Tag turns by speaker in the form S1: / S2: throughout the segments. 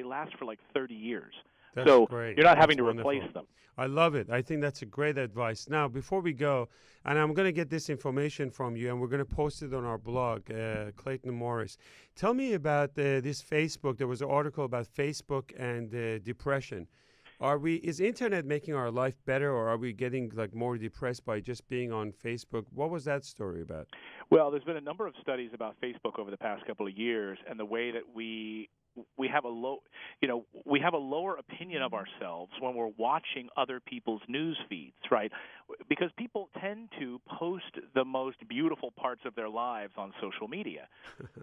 S1: last for like 30 years.
S2: That's
S1: So
S2: great.
S1: you're not
S2: That's
S1: having to
S2: wonderful.
S1: replace them.
S2: I love it. I think that's a great advice. Now, before we go, and I'm going to get this information from you, and we're going to post it on our blog, Clayton Morris. Tell me about this Facebook. There was an article about Facebook and depression. Is internet making our life better, or are we getting like more depressed by just being on Facebook? What was that story about?
S1: Well, there's been a number of studies about Facebook over the past couple of years, and the way that we have we have a lower opinion of ourselves when we're watching other people's news feeds, right? Because people tend to post the most beautiful parts of their lives on social media.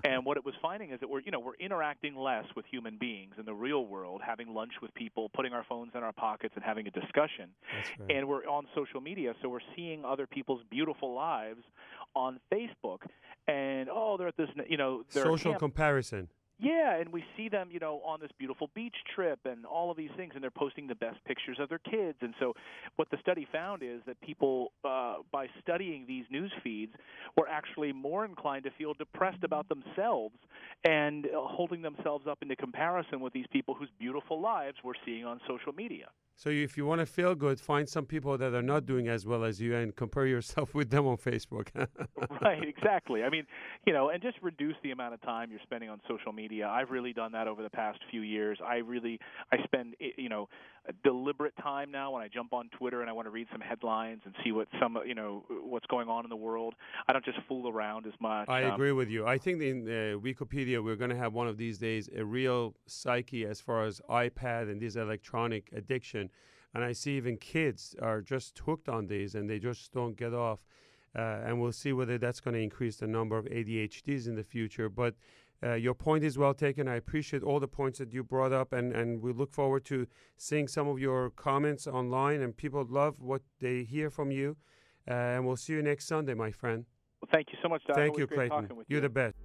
S1: And what it was finding is that we're interacting less with human beings in the real world, having lunch with people, putting our phones in our pockets and having a discussion.
S2: That's right.
S1: And we're on social media, so we're seeing other people's beautiful lives on Facebook. And they're at this, they're
S2: Social comparison.
S1: yeah, and we see them, on this beautiful beach trip and all of these things, and they're posting the best pictures of their kids. And so what the study found is that people, by studying these news feeds, were actually more inclined to feel depressed about themselves and holding themselves up into comparison with these people whose beautiful lives we're seeing on social media.
S2: So if you want to feel good, find some people that are not doing as well as you and compare yourself with them on Facebook.
S1: Right, exactly. I mean, and just reduce the amount of time you're spending on social media. I've really done that over the past few years. I spend, a deliberate time now when I jump on Twitter and I want to read some headlines and see what's going on in the world. I don't just fool around as much.
S2: I agree with you. I think in Wikipedia we're going to have one of these days a real psyche as far as iPad and this electronic addiction. And I see even kids are just hooked on these and they just don't get off. And we'll see whether that's going to increase the number of ADHDs in the future. But your point is well taken. I appreciate all the points that you brought up, and we look forward to seeing some of your comments online. And people love what they hear from you. And we'll see you next Sunday, my friend.
S1: Well, thank you so much, Doc.
S2: Thank
S1: It was
S2: you,
S1: great
S2: Clayton.
S1: talking with
S2: You're
S1: you.
S2: the best.